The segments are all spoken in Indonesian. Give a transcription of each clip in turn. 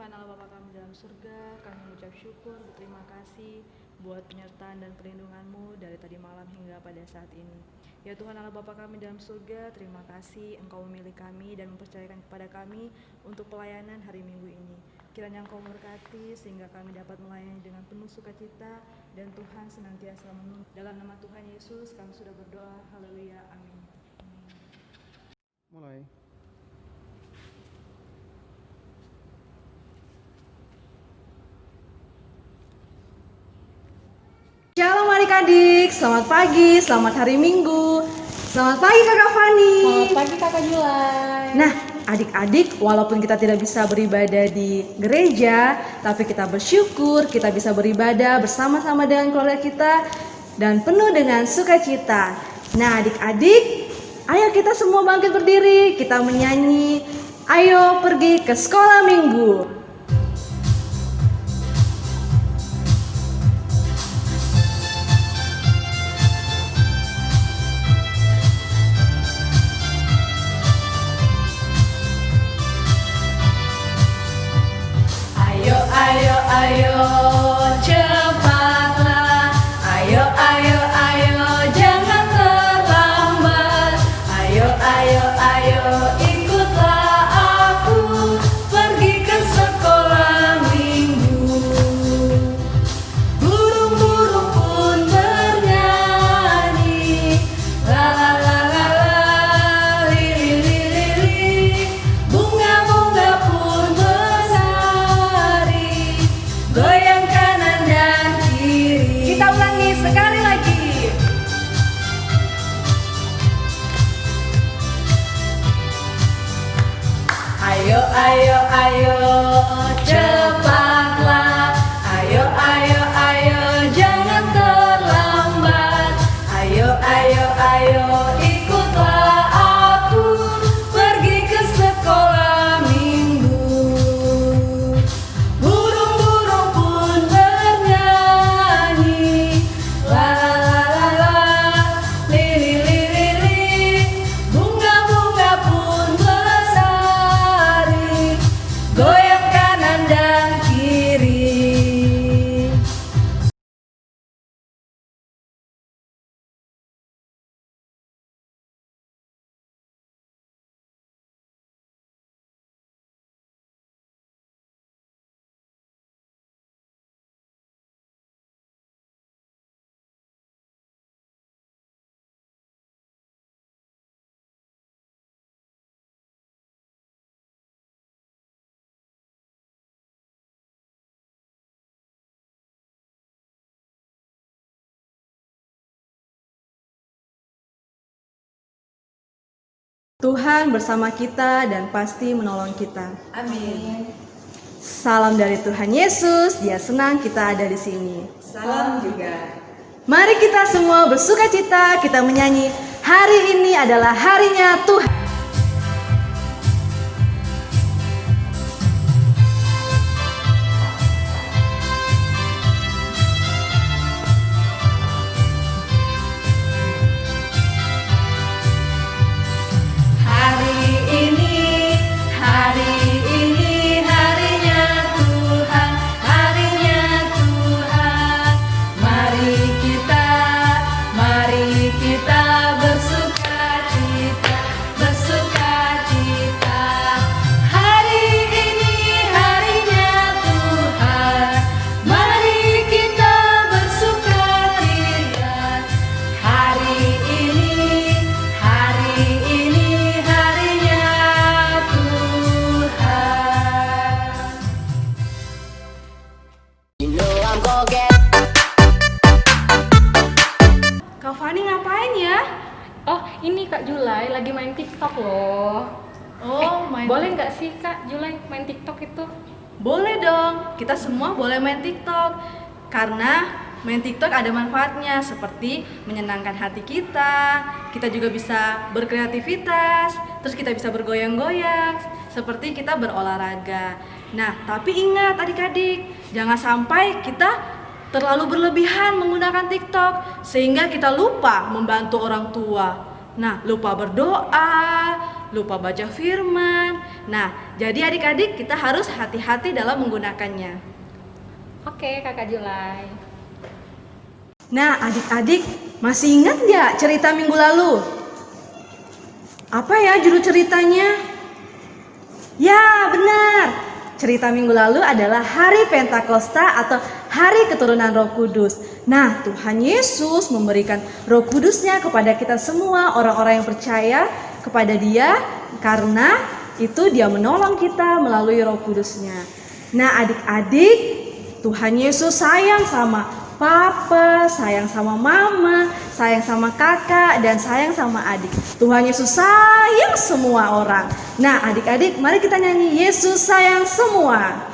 Tuhan Allah Bapa kami dalam surga, kami mengucap syukur, berterima kasih buat penyertaan dan perlindungan-Mu dari tadi malam hingga pada saat ini. Ya Tuhan Allah Bapa kami dalam surga, terima kasih Engkau memilih kami dan mempercayakan kepada kami untuk pelayanan hari Minggu ini. Kiranya Engkau memberkati sehingga kami dapat melayani dengan penuh sukacita dan Tuhan senantiasa menolong. Dalam nama Tuhan Yesus kami sudah berdoa, haleluya, amin. Mulai. Shalom adik-adik, selamat pagi, selamat hari Minggu. Selamat pagi Kakak Fani. Selamat pagi Kakak Julai. Nah, adik-adik, walaupun kita tidak bisa beribadah di gereja, tapi kita bersyukur kita bisa beribadah bersama-sama dengan keluarga kita dan penuh dengan sukacita. Nah, adik-adik, ayo kita semua bangkit berdiri, kita menyanyi Ayo Pergi ke Sekolah Minggu. Ayo cepatlah, ayo jangan terlambat. Ayo ikutlah aku pergi ke sekolah minggu. Burung-burung pun bernyanyi, la la la la la, li li li li li. Bunga-bunga pun bersari, goyang kanan dan kiri. Kita ulangi sekali lagi. Ayo cepatlah. Ayo jangan terlambat. Ayo ikutlah aku pergi ke sekolah minggu. Burung-burung pun bernyanyi, la la la la la, li li li li li. Bunga-bunga pun bersari, goyang kanan dan kiri. Tuhan bersama kita dan pasti menolong kita. Amin. Salam dari Tuhan Yesus, Dia senang kita ada di sini. Salam juga. Mari kita semua bersukacita, kita menyanyi, hari ini adalah harinya Tuhan. Hari ini harinya Tuhan, harinya Tuhan. Mari kita bersukacita, bersukacita. Hari ini harinya Tuhan, mari kita bersukacita. Hari ini harinya Tuhan. Kak Fani ngapain ya? Oh, ini Kak Julai lagi main TikTok loh. Boleh nggak sih Kak Julai main TikTok itu? Boleh dong, kita semua boleh main TikTok. Karena main TikTok ada manfaatnya seperti menyenangkan hati kita juga bisa berkreativitas, terus kita bisa bergoyang-goyang, seperti kita berolahraga. Nah, tapi ingat adik-adik, jangan sampai kita terlalu berlebihan menggunakan TikTok sehingga kita lupa membantu orang tua. Nah, lupa berdoa, lupa baca firman. Nah, jadi adik-adik kita harus hati-hati dalam menggunakannya. Oke, Kakak Julai. Nah, adik-adik masih ingat nggak cerita minggu lalu? Apa ya judul ceritanya? Ya, benar. Cerita minggu lalu adalah Hari Pentakosta atau Hari Keturunan Roh Kudus. Nah, Tuhan Yesus memberikan Roh Kudusnya kepada kita semua orang-orang yang percaya kepada Dia, karena itu Dia menolong kita melalui Roh Kudusnya. Nah, adik-adik, Tuhan Yesus sayang sama papa, sayang sama mama, sayang sama kakak, dan sayang sama adik. Tuhan Yesus sayang semua orang. Nah, adik-adik, mari kita nyanyi Yesus sayang semua.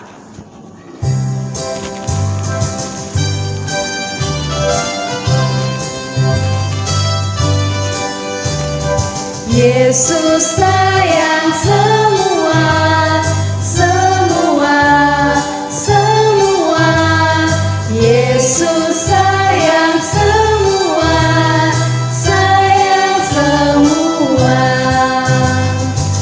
Yesus sayang semua, semua, semua. Yesus sayang semua, sayang semua.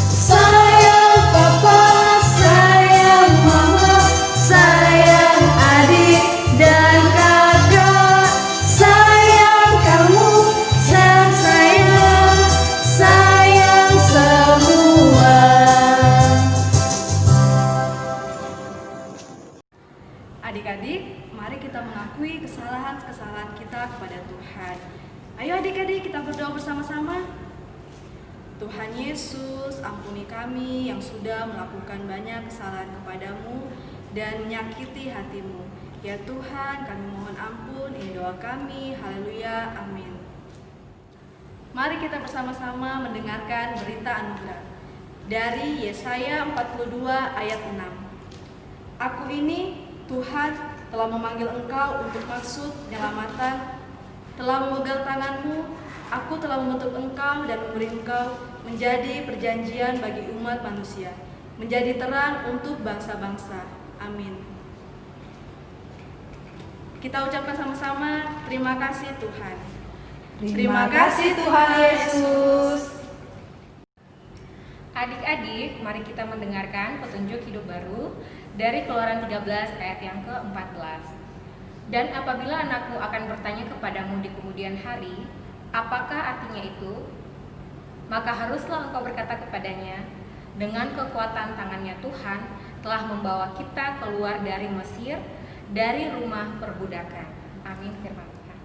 Sayang papa, sayang mama, sayang adik dan kakak. Sayang kamu, sayang sayang, sayang semua. Adik-adik, mari kita mengakui kesalahan-kesalahan kita kepada Tuhan. Ayo adik-adik, kita berdoa bersama-sama. Tuhan Yesus, ampuni kami yang sudah melakukan banyak kesalahan kepadamu dan menyakiti hatimu. Ya Tuhan, kami mohon ampun, ini doa kami. Haleluya, amin. Mari kita bersama-sama mendengarkan berita anugerah dari Yesaya 42 ayat 6. Aku ini, Tuhan, telah memanggil engkau untuk maksud penyelamatan, telah memegang tanganmu, aku telah membentuk engkau dan memberi engkau menjadi perjanjian bagi umat manusia, menjadi terang untuk bangsa-bangsa. Amin. Kita ucapkan sama-sama, terima kasih Tuhan. Terima kasih Tuhan Yesus. Adik-adik, mari kita mendengarkan petunjuk hidup baru dari Keluaran 13 ayat yang ke-14. Dan apabila anakmu akan bertanya kepadamu di kemudian hari, apakah artinya itu? Maka haruslah engkau berkata kepadanya, dengan kekuatan tangannya Tuhan telah membawa kita keluar dari Mesir, dari rumah perbudakan. Amin firman Tuhan.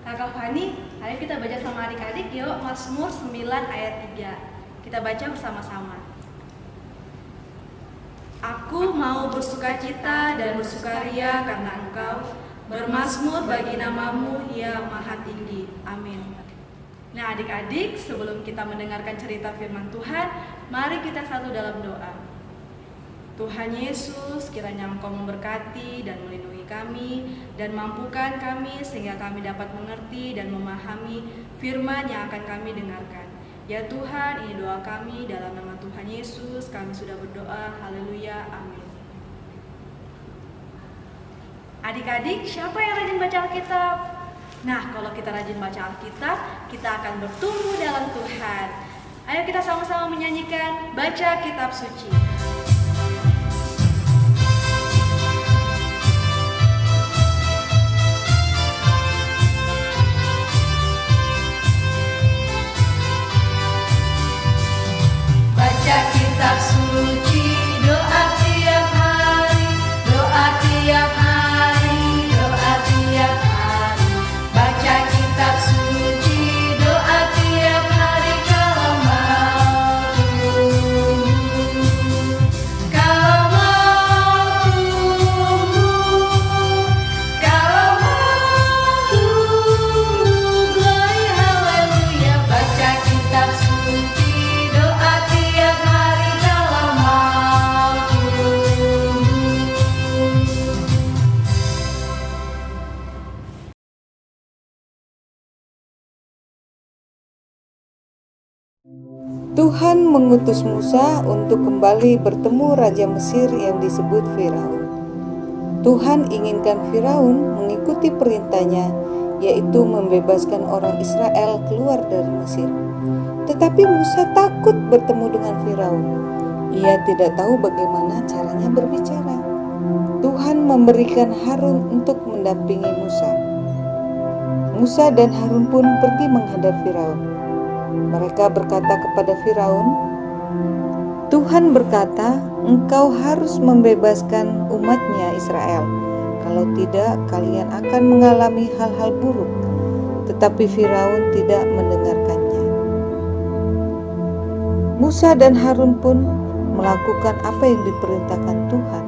Kakak Fani, ayo kita baca sama adik-adik yuk Mazmur 9 ayat 3. Kita baca bersama-sama. Aku mau bersukacita dan bersukaria karena Engkau, bermazmur bagi namamu, ya Maha Tinggi. Amin. Nah adik-adik, sebelum kita mendengarkan cerita firman Tuhan, mari kita satu dalam doa. Tuhan Yesus, kiranya Engkau memberkati dan melindungi kami dan mampukan kami sehingga kami dapat mengerti dan memahami firman yang akan kami dengarkan. Ya Tuhan, ini doa kami dalam nama Tuhan Yesus, kami sudah berdoa. Haleluya, amin. Adik-adik, siapa yang rajin baca Alkitab? Nah, kalau kita rajin baca Alkitab, kita akan bertumbuh dalam Tuhan. Ayo kita sama-sama menyanyikan Baca Kitab Suci. Baca kitab suci, doa tiap hari, doa tiap hari, doa tiap hari. Baca kitab suci, doa tiap hari kalau mau tumbuh. Kalau mau tumbuh, kalau mau tumbuh, glory haleluya. Baca kitab suci, doa tiap hari kalau mau tumbuh. Tuhan mengutus Musa untuk kembali bertemu Raja Mesir yang disebut Firaun. Tuhan inginkan Firaun mengikuti perintahnya, yaitu membebaskan orang Israel keluar dari Mesir. Tetapi Musa takut bertemu dengan Firaun. Ia tidak tahu bagaimana caranya berbicara. Tuhan memberikan Harun untuk mendampingi Musa. Musa dan Harun pun pergi menghadap Firaun. Mereka berkata kepada Firaun, "Tuhan berkata, engkau harus membebaskan umatnya Israel. Kalau tidak, kalian akan mengalami hal-hal buruk." Tetapi Firaun tidak mendengarkannya. Musa dan Harun pun melakukan apa yang diperintahkan Tuhan.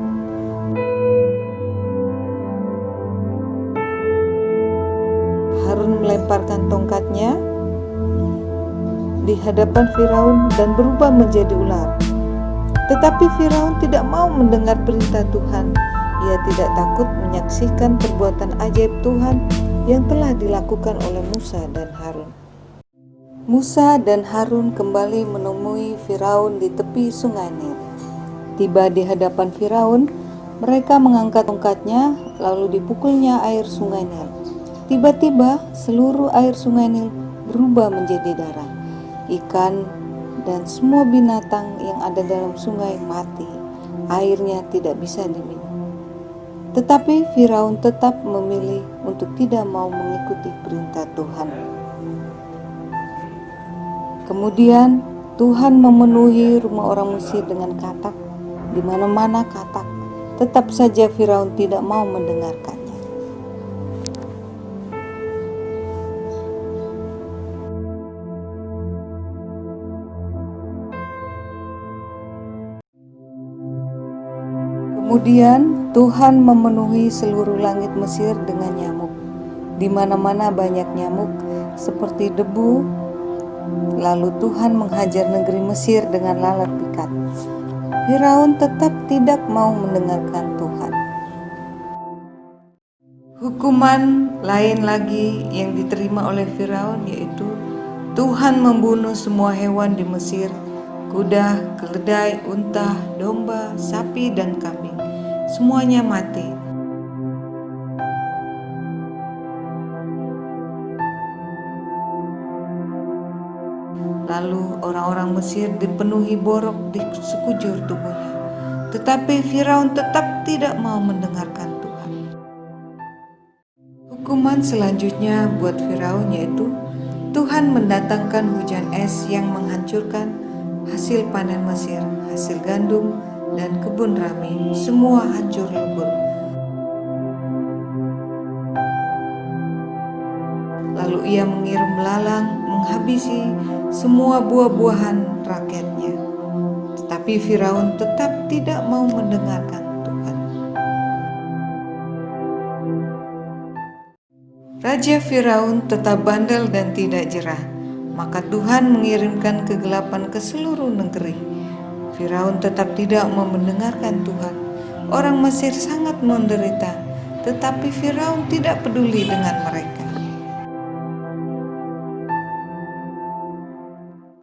Harun melemparkan tongkatnya di hadapan Firaun dan berubah menjadi ular. Tetapi Firaun tidak mau mendengar perintah Tuhan. Ia tidak takut menyaksikan perbuatan ajaib Tuhan yang telah dilakukan oleh Musa dan Harun. Musa dan Harun kembali menemui Firaun di tepi sungai Nil. Tiba di hadapan Firaun, mereka mengangkat tongkatnya lalu dipukulnya air sungai Nil. Tiba-tiba seluruh air sungai Nil berubah menjadi darah. Ikan dan semua binatang yang ada dalam sungai mati. Airnya tidak bisa diminum. Tetapi Firaun tetap memilih untuk tidak mau mengikuti perintah Tuhan. Kemudian Tuhan memenuhi rumah orang Mesir dengan katak, di mana-mana katak. Tetap saja Firaun tidak mau mendengarkannya. Kemudian Tuhan memenuhi seluruh langit Mesir dengan nyamuk. Di mana-mana banyak nyamuk seperti debu. Lalu Tuhan menghajar negeri Mesir dengan lalat pikat. Firaun tetap tidak mau mendengarkan Tuhan. Hukuman lain lagi yang diterima oleh Firaun yaitu Tuhan membunuh semua hewan di Mesir, kuda, keledai, unta, domba, sapi, dan kambing. Semuanya mati. Lalu orang-orang Mesir dipenuhi borok di sekujur tubuhnya. Tetapi Firaun tetap tidak mau mendengarkan Tuhan. Hukuman selanjutnya buat Firaun yaitu Tuhan mendatangkan hujan es yang menghancurkan hasil panen Mesir, hasil gandum, dan kebun rami. Semua hancur lebur. Lalu ia mengirim belalang menghabisi semua buah-buahan rakyatnya. Tetapi Firaun tetap tidak mau mendengarkan Tuhan. Raja Firaun tetap bandel dan tidak jerah. Maka Tuhan mengirimkan kegelapan ke seluruh negeri. Firaun tetap tidak mau mendengarkan Tuhan. Orang Mesir sangat menderita, tetapi Firaun tidak peduli dengan mereka.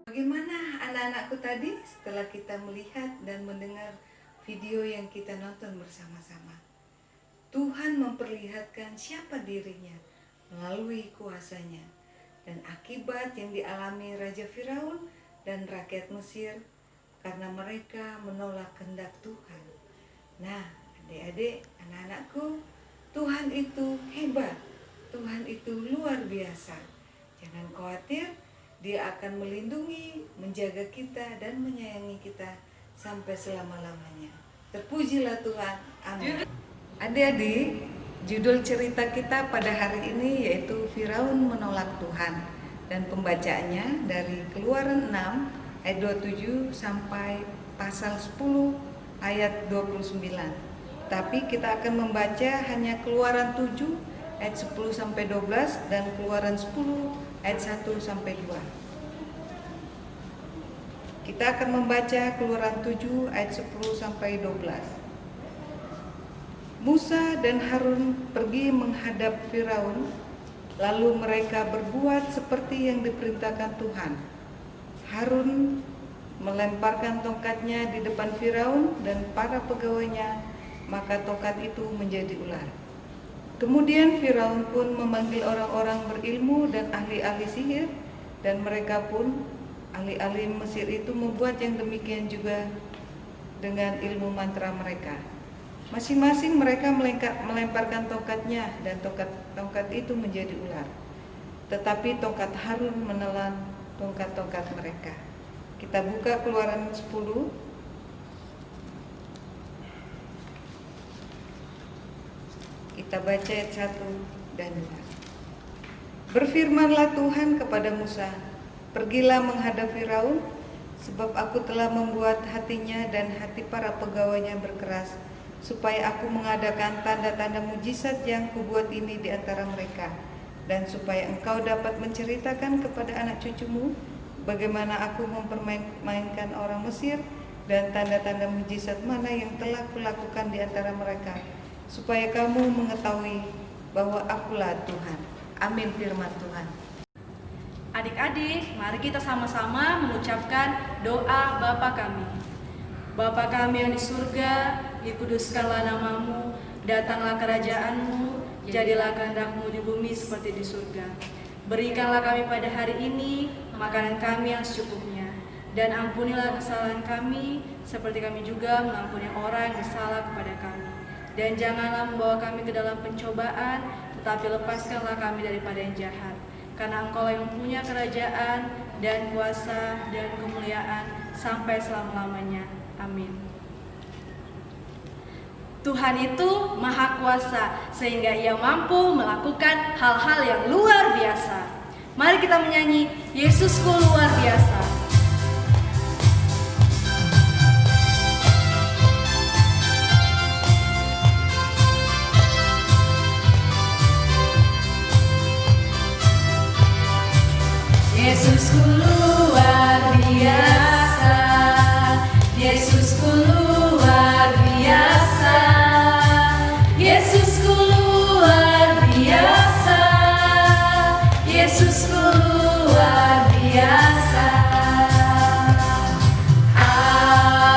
Bagaimana anak-anakku tadi setelah kita melihat dan mendengar video yang kita nonton bersama-sama? Tuhan memperlihatkan siapa dirinya melalui kuasanya dan akibat yang dialami Raja Firaun dan rakyat Mesir karena mereka menolak kehendak Tuhan. Nah, adik-adik, anak-anakku, Tuhan itu hebat. Tuhan itu luar biasa. Jangan khawatir, Dia akan melindungi, menjaga kita, dan menyayangi kita sampai selama-lamanya. Terpujilah Tuhan. Amin. Adik-adik, judul cerita kita pada hari ini yaitu Firaun menolak Tuhan. Dan pembacaannya dari Keluaran 6 ayat 27 sampai pasal 10 ayat 29. Tapi kita akan membaca hanya Keluaran 7 ayat 10 sampai 12 dan Keluaran 10 ayat 1 sampai 2. Kita akan membaca Keluaran 7 ayat 10 sampai 12. Musa dan Harun pergi menghadap Firaun, lalu mereka berbuat seperti yang diperintahkan Tuhan. Harun melemparkan tongkatnya di depan Firaun dan para pegawainya, maka tongkat itu menjadi ular. Kemudian Firaun pun memanggil orang-orang berilmu dan ahli-ahli sihir, dan mereka pun ahli-ahli Mesir itu membuat yang demikian juga dengan ilmu mantra mereka. Masing-masing mereka melemparkan tongkatnya, dan tongkat itu menjadi ular. Tetapi tongkat Harun menelan tongkat-tongkat mereka. Kita buka Keluaran 10. Kita baca ayat 1 dan 2. Berfirmanlah Tuhan kepada Musa, pergilah menghadap Firaun, sebab aku telah membuat hatinya dan hati para pegawainya berkeras, supaya aku mengadakan tanda-tanda mujizat yang kubuat ini di antara mereka, dan supaya engkau dapat menceritakan kepada anak cucumu bagaimana aku mempermainkan orang Mesir dan tanda-tanda mujizat mana yang telah kulakukan di antara mereka, supaya kamu mengetahui bahwa akulah Tuhan. Amin firman Tuhan. Adik-adik, mari kita sama-sama mengucapkan doa Bapa kami. Bapa kami yang di surga, dikuduskanlah namamu, datanglah kerajaanmu, jadilah kehendak-mu di bumi seperti di surga. Berikanlah kami pada hari ini makanan kami yang secukupnya, dan ampunilah kesalahan kami, seperti kami juga mengampuni orang yang bersalah kepada kami. Dan janganlah membawa kami ke dalam pencobaan, tetapi lepaskanlah kami daripada yang jahat. Karena Engkau yang punya kerajaan dan kuasa dan kemuliaan sampai selama-lamanya. Amin. Tuhan itu Maha Kuasa, sehingga Ia mampu melakukan hal-hal yang luar biasa. Mari kita menyanyi Yesusku luar biasa. Yesusku luar biasa, Yesusku luar biasa, Yesusku luar biasa, Yesusku luar biasa. Amin,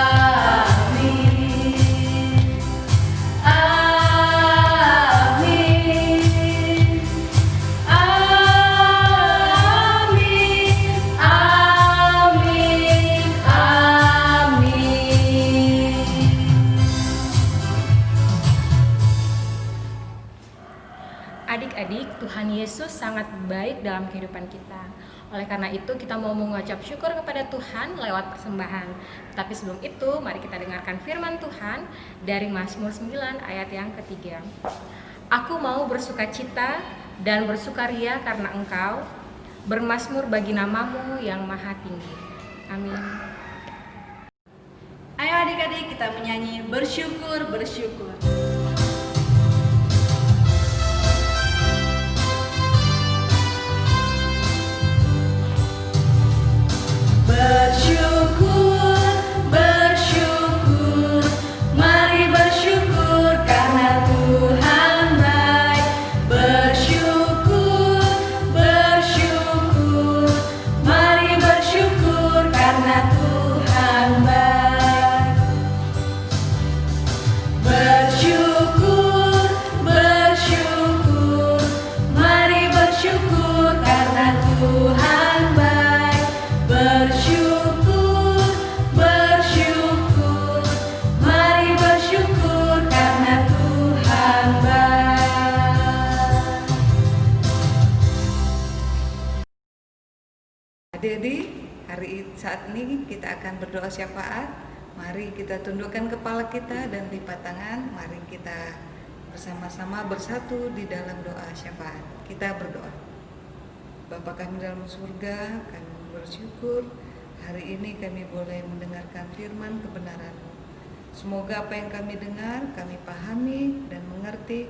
amin, amin, amin, amin. Adik-adik, Tuhan Yesus sangat baik dalam kehidupan kita. Oleh karena itu, kita mau mengucap syukur kepada Tuhan lewat persembahan. Tapi sebelum itu, mari kita dengarkan firman Tuhan dari Mazmur 9 ayat yang ketiga. Aku mau bersukacita dan bersukaria karena Engkau, bermazmur bagi namamu yang maha tinggi. Amin. Ayo adik-adik kita menyanyi bersyukur, bersyukur. Bersyukur, bersyukur, mari bersyukur karena Tuhan baik. Bersyukur, bersyukur, mari bersyukur karena Tuhan baik. Bersyukur, bersyukur, mari bersyukur karena Tuhan baik. Bersyukur, bersyukur, mari bersyukur karena Tuhan baik. Adik-adik, saat ini kita akan berdoa syafaat. Mari kita tundukkan kepala kita dan lipat tangan. Mari kita bersama-sama bersatu di dalam doa syafaat. Kita berdoa. Bapa kami dalam surga, kami bersyukur hari ini kami boleh mendengarkan firman kebenaran-Mu. Semoga apa yang kami dengar, kami pahami dan mengerti,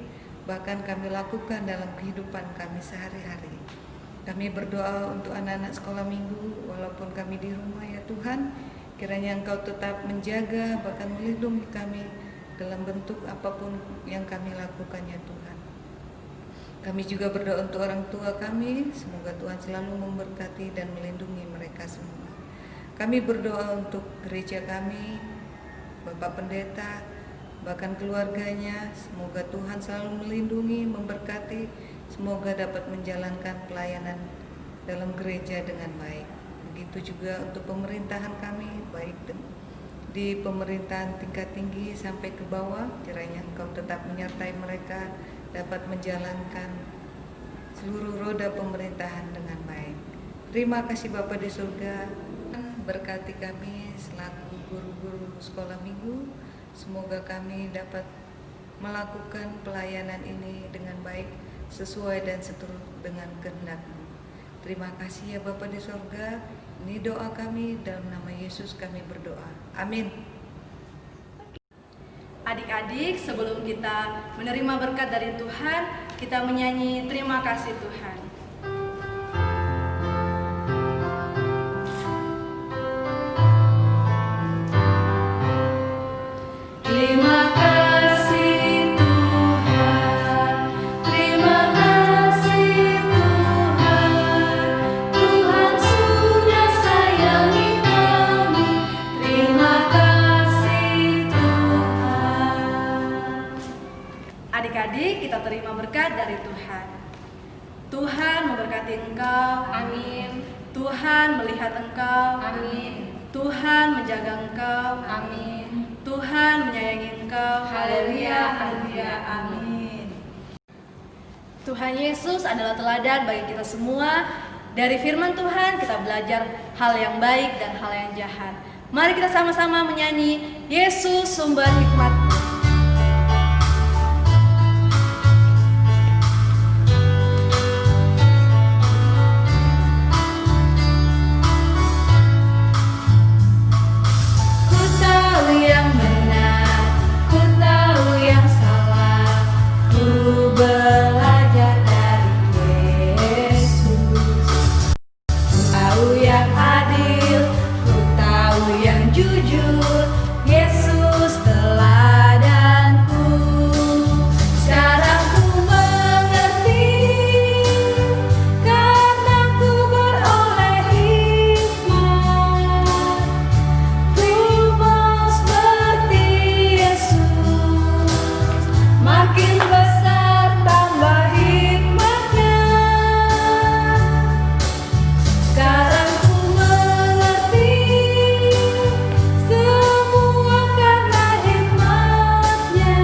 bahkan kami lakukan dalam kehidupan kami sehari-hari. Kami berdoa untuk anak-anak sekolah minggu, walaupun kami di rumah ya Tuhan, kiranya Engkau tetap menjaga, bahkan melindungi kami dalam bentuk apapun yang kami lakukan ya Tuhan. Kami juga berdoa untuk orang tua kami, semoga Tuhan selalu memberkati dan melindungi mereka semua. Kami berdoa untuk gereja kami, Bapak Pendeta, bahkan keluarganya. Semoga Tuhan selalu melindungi, memberkati, semoga dapat menjalankan pelayanan dalam gereja dengan baik. Begitu juga untuk pemerintahan kami, baik di pemerintahan tingkat tinggi sampai ke bawah, kiranya Engkau tetap menyertai mereka, dapat menjalankan seluruh roda pemerintahan dengan baik. Terima kasih Bapa di surga, berkati kami selaku guru-guru sekolah minggu. Semoga kami dapat melakukan pelayanan ini dengan baik, sesuai dan seturut dengan kehendak-Mu. Terima kasih ya Bapa di surga. Ini doa kami, dalam nama Yesus kami berdoa. Amin. Adik-adik, sebelum kita menerima berkat dari Tuhan, kita menyanyi terima kasih Tuhan. Terima kasih Tuhan, terima kasih Tuhan, Tuhan sudah sayangi kami. Terima kasih Tuhan. Adik-adik, kita terima berkat dari Tuhan. Tuhan memberkati engkau. Amin. Tuhan melihat engkau. Amin. Tuhan menjaga engkau. Amin. Tuhan menyayangi engkau. Haleluya, haleluya, amin. Tuhan Yesus adalah teladan bagi kita semua. Dari firman Tuhan kita belajar hal yang baik dan hal yang jahat. Mari kita sama-sama menyanyi Yesus sumber hikmat. Ku tahu yang benar, ku tahu yang salah, ku belajar dari Yesus. Ku tahu yang adil, ku tahu yang jujur, Yesus teladanku. Sekarang ku mengerti, karena ku beroleh hikmat. Ku mau seperti Yesus, makin besar tambah hikmatnya. Sekarang ku mengerti, semua karena hikmatnya.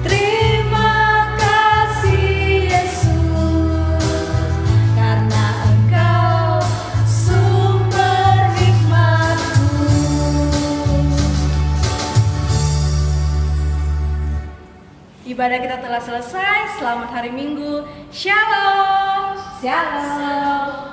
Terima kasih Yesus, karena Engkau sumber hikmatku. Ibadah kita telah selesai. Selamat hari Minggu. Shalom. Shalom.